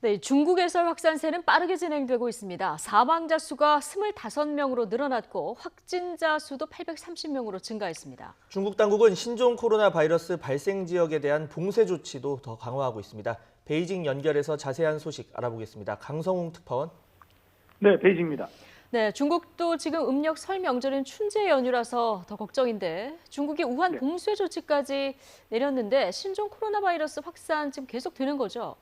네, 중국에서의 확산세는 빠르게 진행되고 있습니다. 사망자 수가 25명으로 늘어났고 확진자 수도 830명으로 증가했습니다. 중국 당국은 신종 코로나 바이러스 발생 지역에 대한 봉쇄 조치도 더 강화하고 있습니다. 베이징 연결해서 자세한 소식 알아보겠습니다. 강성웅 특파원. 네, 베이징입니다. 네, 중국도 지금 음력 설 명절인 춘제 연휴라서 더 걱정인데 중국이 우한 네. 봉쇄 조치까지 내렸는데 신종 코로나 바이러스 확산 지금 계속되는 거죠?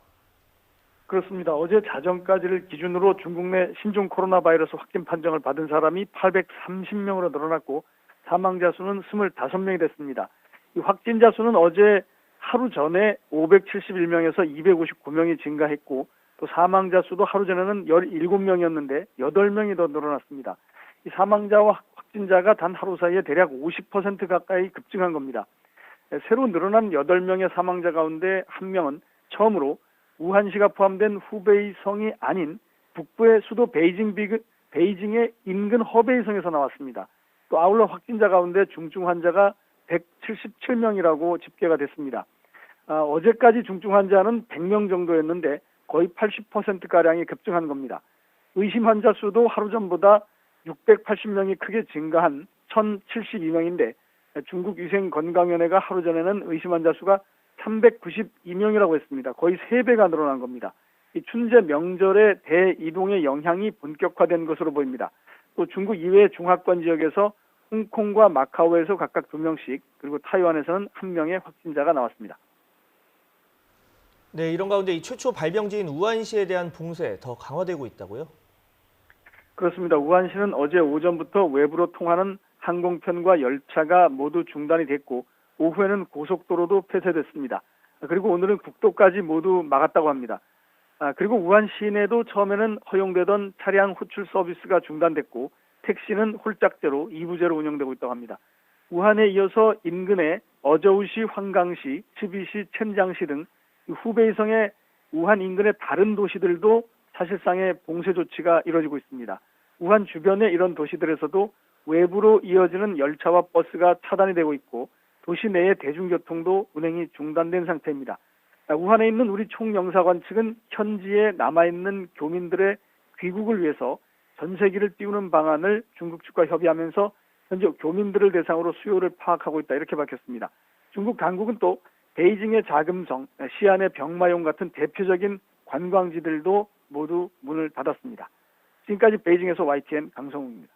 그렇습니다. 어제 자정까지를 기준으로 중국 내 신종 코로나 바이러스 확진 판정을 받은 사람이 830명으로 늘어났고 사망자 수는 25명이 됐습니다. 이 확진자 수는 어제 하루 전에 571명에서 259명이 증가했고 또 사망자 수도 하루 전에는 17명이었는데 8명이 더 늘어났습니다. 이 사망자와 확진자가 단 하루 사이에 대략 50% 가까이 급증한 겁니다. 새로 늘어난 8명의 사망자 가운데 1명은 처음으로 우한시가 포함된 후베이성이 아닌 북부의 수도 베이징의 인근 허베이성에서 나왔습니다. 또 아울러 확진자 가운데 중증 환자가 177명이라고 집계가 됐습니다. 어제까지 중증 환자는 100명 정도였는데 거의 80%가량이 급증한 겁니다. 의심 환자 수도 하루 전보다 680명이 크게 증가한 1072명인데 중국 위생건강위원회가 하루 전에는 의심 환자 수가 392명이라고 했습니다. 거의 3배가 늘어난 겁니다. 이 춘제 명절의 대이동의 영향이 본격화된 것으로 보입니다. 또 중국 이외의 중하권 지역에서 홍콩과 마카오에서 각각 2명씩 그리고 타이완에서는 1명의 확진자가 나왔습니다. 네, 이런 가운데 이 최초 발병지인 우한시에 대한 봉쇄 더 강화되고 있다고요? 그렇습니다. 우한시는 어제 오전부터 외부로 통하는 항공편과 열차가 모두 중단이 됐고 오후에는 고속도로도 폐쇄됐습니다. 그리고 오늘은 국도까지 모두 막았다고 합니다. 그리고 우한 시내도 처음에는 허용되던 차량 호출 서비스가 중단됐고 택시는 홀짝제로 2부제로 운영되고 있다고 합니다. 우한에 이어서 인근의 어저우시, 황강시, 츠비시, 첸장시 등 후베이성의 우한 인근의 다른 도시들도 사실상의 봉쇄 조치가 이뤄지고 있습니다. 우한 주변의 이런 도시들에서도 외부로 이어지는 열차와 버스가 차단이 되고 있고 도시 내의 대중교통도 운행이 중단된 상태입니다. 우한에 있는 우리 총영사관 측은 현지에 남아있는 교민들의 귀국을 위해서 전세기를 띄우는 방안을 중국 측과 협의하면서 현재 교민들을 대상으로 수요를 파악하고 있다 이렇게 밝혔습니다. 중국 당국은 또 베이징의 자금성, 시안의 병마용 같은 대표적인 관광지들도 모두 문을 닫았습니다. 지금까지 베이징에서 YTN 강성우입니다.